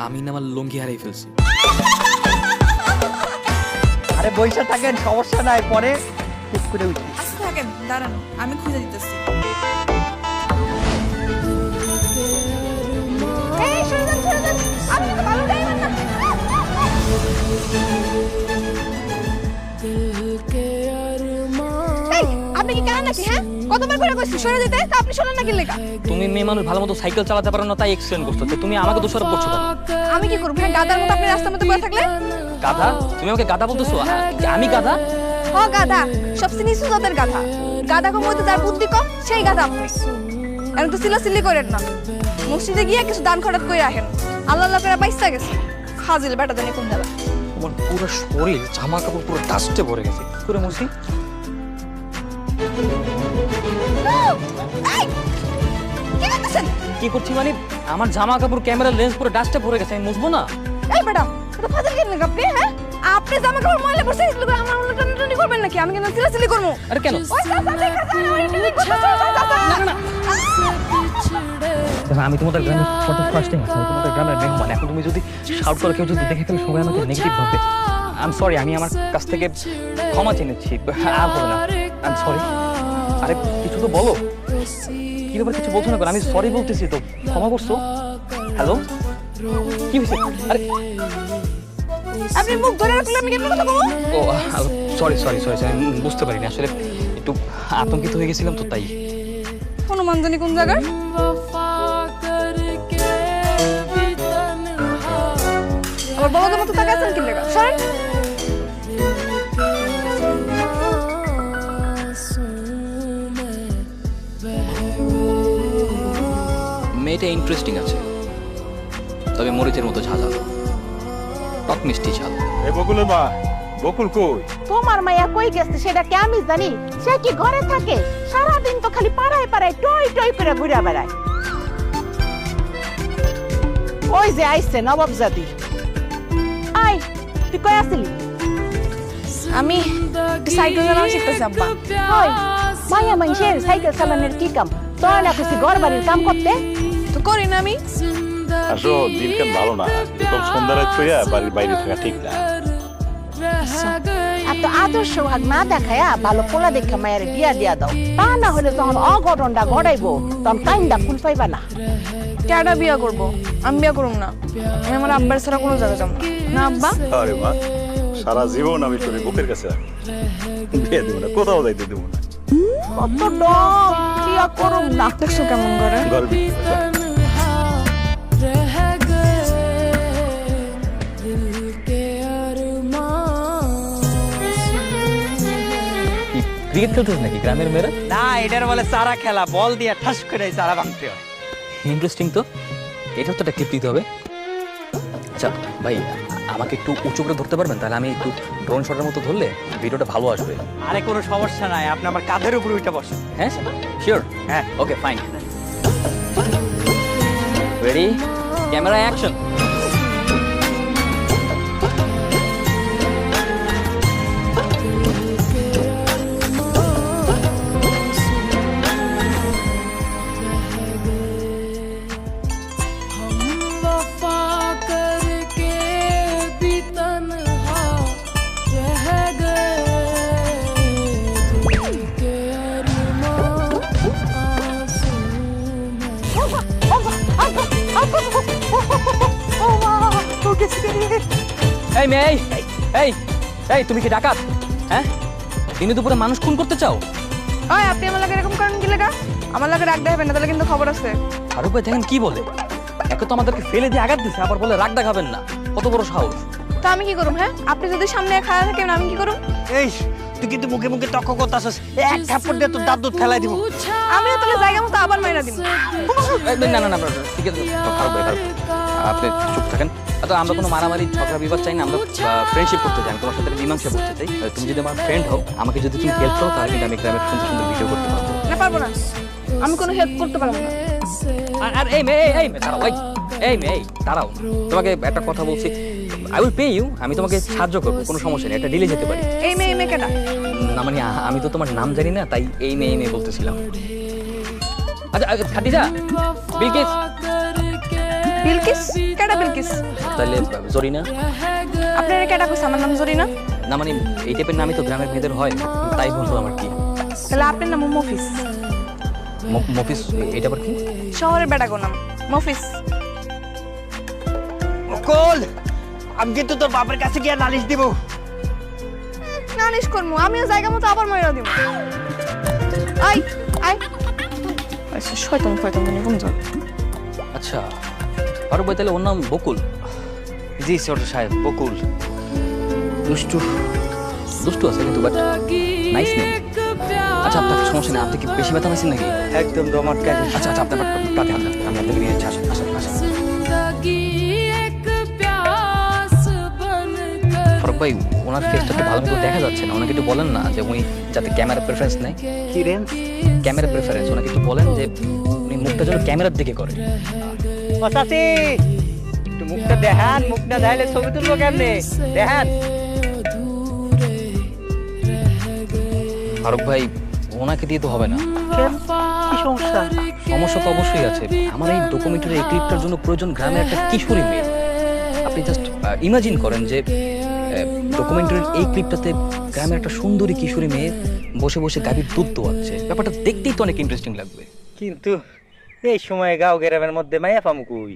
আমি না আমার লুঙ্গি হারিয়ে ফেলছি। আরে বইসা থাকেন, সমস্যা নাই, পরে ঠিক করে উঠি। আচ্ছা থাকেন, দাঁড়ান আমি খুঁজে দিতেছি। এই সরে যান, সরে যান, আপনি তো ভালো ড্রাইভার না। এই, আপনি কি কানা নাকি? হ্যাঁ, কতবার করে কইছি সরে যেতে, তা আপনি শোনেন না কি লেখা? তুমি মেয়ে মানুষ ভালো মতো সাইকেল চালাতে পারো না, তাই এক্সিডেন্ট করছো। তো তুমি আমাকে দোষারোপ করছো কেন? আমি কি করব? হ্যাঁ, গাধার মতো আপনি রাস্তার মধ্যে বসে থাকলে? গাধা? তুমি আমাকে গাধা বলতেছো? আমি গাধা? হ গাধা, সবচেয়ে নিচু জাতের গাধা। গাধা কম হইতে যার বুদ্ধি কম, সেই গাধা আপনি। এখন তো সিলাসিলি করেন না, মসজিদে গিয়ে কিছু দান খরচ করে রাখেন। আল্লাহ আল্লাহ করে বাইসা গেছে, খাজিল বেটা জানি কোন জায়গা। আমার পুরো শরীর জামা কাপড় পুরো ডাস্টে ভরে গেছে। পুরো মুছি। এই, কি করতেছেন? কি করছি মানে? আমার জামা কাপড় ক্যামেরা লেন্স পুরো ডাস্টে ভরে গেছে, আমি মুছবো না? এই বেটা, এটা ফাজিল কেন লাগে আপনি? হ্যাঁ, আপনি জামা কাপড় ময়লা করছেন, এগুলো করে আমার টানি করবেন নাকি? আমি কেন সিলাসিলি করবো? আরে কেন? ওই চাচা দেখা যায়, ওই টিভি করতেছে, ওই চাচা। না, না, না। দেখো, আমি তোমাদের গ্রামের ফটো ফার্স্টিং আছে, আমি তোমাদের গ্রামের মেহমান। এখন তুমি যদি শাউট করে কেউ যদি দেখে ফেলে, সবাই আমাকে নেগেটিভ ভাববে। আই এম সরি, আমি আমার কাছ থেকে ক্ষমা চেয়েছি। আর হবে না, আই এম সরি। আরে কিছু তো বলো, কি ব্যাপার? কিছু বলছো না কেন? আমি সরি বলতেছি তো, ক্ষমা করছো? হ্যালো, কি হয়েছে? আরে আপনি মুখ ধরে রাখলে আমি কেমন কথা বলবো? ও সরি সরি সরি সরি, বুঝতে পারিনি আসলে, একটু আতঙ্কিত হয়ে গেছিলাম তো তাই। হনুমান জানি কোন জায়গায়। আবার বড়দের মতো তাকায় আছেন কি লেগা? সরেন। মেয়েটা ইন্টারেস্টিং আছে, তবে মরিচের মতো ঝাঁঝালো, টক মিষ্টি ঝাল। এ বকুলের মা, বকুল কই? তোমার মাইয়া কই গেছে সেটা কি আমি জানি? সে কি ঘরে থাকে? সারাদিন তো খালি পাড়ায় পাড়ায় টই টই করে ঘুরে বেড়ায়। ওই যে আইছে নবাবজাদি। আই, তুই কই আসলি? আমি সাইকেল চালানো শিখতেছি আব্বা। ওই মাইয়া মানুষের সাইকেল চালানোর কি কাম? তোর না খুশি ঘর বাড়ির কাম করতে? তো করি না আমি। আসো, দিনকাল ভালো না, এরকম সন্ধ্যা রাত কইরা বাড়ির বাইরে থাকা ঠিক না। আর তো আদর্শ ভাগ না দেখায়া ভালো পোলা দেখা মায়ের বিয়া দিয়া দাও। তা না হলে তখন অঘটনটা ঘটাইবো, তখন কাইন্দা ফুল পাইবা না। কেডা বিয়া করব? আমি বিয়া করব না। আমি আমার আব্বার ছাড়া কোনো জায়গায় যাব না। না আব্বা? আরে মা, সারা জীবন আমি তোর বুকের কাছে বিয়ে দেবো না, কোথাও যাইতে দেবো না। কত ডম বিয়া করুম না। দেখছো কেমন করে? গর্বি ক্রিকেট খেলতেছ নাকি গ্রামের মেয়েরা? না, এটার বলে চারা খেলা, বল দিয়ে ঠাস করে চারা ভাঙতে হয়। ইন্টারেস্টিং তো, এটা তো একটা ক্লিপ দিতে হবে। আচ্ছা ভাই, আমাকে একটু উঁচু করে ধরতে পারবেন? তাহলে আমি একটু ড্রোন শটের মতো ধরলে ভিডিওটা ভালো আসবে। আরে কোনো সমস্যা নাই, আপনি আমার কাঁধের উপরে উঠে বসেন। হ্যাঁ শিওর? হ্যাঁ। Okay fine, ready, camera action. এই মেয়ে, এই এই এই, তুমি কি ডাকাত? হ্যাঁ, দিনে দুপুরে মানুষ খুন করতে চাও? ওই আপনি আমার লাগে এরকম করেন কি লেগা? আমার লাগে রাগ দেখাবেন না, তাহলে কিন্তু খবর আছে। আর উপরে দেখেন কি বলে, একে তো আমাদেরকে ফেলে দিয়ে আঘাত দিছে, আবার বলে রাগ দেখাবেন না। কত বড় সাহস! তা আমি কি করুম? হ্যাঁ, আপনি যদি সামনে খাড়া থাকেন আমি কি করুম? এই, তুই কিন্তু মুখে মুখে তর্ক করতেছিস। এক থাপ্পড় দিয়ে তোর দাঁত দুধ ফেলাই দিব। আমি তাহলে জায়গা মতো আবার মাইরা দিব। না না না, ঠিক আছে, খারাপ ভাই, খারাপ। আপনি চুপ থাকেন। তো আমরা কোনো মারামারি ঝগড়া বিবাদ চাই না, আমরা ফ্রেন্ডশিপ করতে চাই। আমি তোমার সাথে মীমাংসা করতে চাই। তুমি যদি আমার ফ্রেন্ড হও, আমাকে যদি তুমি হেল্প করো, তাহলে কিন্তু আমি গ্রামের সুন্দর সুন্দর ভিডিও করতে পারবো। না পারবো না, আমি কোনো হেল্প করতে পারবো না। আর এই মেয়ে, এই মেয়ে দাঁড়াও, এই মেয়ে দাঁড়াও, তোমাকে একটা কথা বলছি। আই উইল পে ইউ, আমি তোমাকে সাহায্য করবো, কোনো সমস্যা নেই, এটা ডিলে যেতে পারি। এই মেয়ে কেডা? না মানে আমি তো তোমার নাম জানি না, তাই এই মেয়ে বলতেছিলাম। আচ্ছা খাদিজা, বিলকিস। বিলকিস? কেডা বিলকিস? তাহলে জরিনা? আপনারা কেডা কইছে আমার নাম জরিনা? না মানে এই টাইপের নামই তো গ্রামের মেয়েদের হয়, তাই বললাম আর কি। তাহলে আপনার নাম মফিস। মফিস এটা আবার কি? শহরের বেটাগো নাম মফিস। বকুল, আমি কিন্তু তোর বাপের কাছে গিয়ে নালিশ দিব। নালিশ করমু, আমিও জায়গা মতো আবার মইরা দিব। আই আই আচ্ছা শয়তান ফয়তান মনে কোন যা। আচ্ছা ফারুক ভাই, তাহলে ওর নাম বকুল? জি ছোট সাহেব, বকুল। দুষ্টু দুষ্টু আছে কিন্তু, বাট নাইস নেম। আচ্ছা আপনার সমস্যা নেই, আপনি কি বেশি ব্যথা পাইছেন নাকি? একদম দমাট কাজ। আচ্ছা আচ্ছা আপনার প্রাতে হাত রাখুন, আমি আপনাকে নিয়ে যাচ্ছি। আসেন আসেন আসেন। ফারুক ভাই, ওনার ফেসটা তো ভালো মতো দেখা যাচ্ছে না, ওনাকে একটু বলেন না যে উনি যাতে ক্যামেরা প্রেফারেন্স নেয়। কি রেন? ক্যামেরা প্রেফারেন্স ওনাকে একটু বলেন যে উনি মুখটা যেন ক্যামেরার দিকে করে। ও চাচি, একটু মুখটা দেখান, মুখটা দেখাইলে ছবি তুলবো কেমনে? দেখান। ফারুক ভাই, ওনাকে দিয়ে তো হবে না। কেন? কি সমস্যা? সমস্যা তো অবশ্যই আছে। আমার এই ডকুমেন্টারি এই ক্লিপটার জন্য প্রয়োজন গ্রামের একটা কিশোরী মেয়ে। আপনি জাস্ট ইমাজিন করেন যে ডকুমেন্টারির এই ক্লিপটাতে গ্রামের একটা সুন্দরী কিশোরী মেয়ে বসে বসে গাভীর দুধ দোয়াচ্ছে। ব্যাপারটা দেখতেই তো অনেক ইন্টারেস্টিং লাগবে। কিন্তু এই সময় গাঁও গ্রামের মধ্যে মাইয়া পামু কই?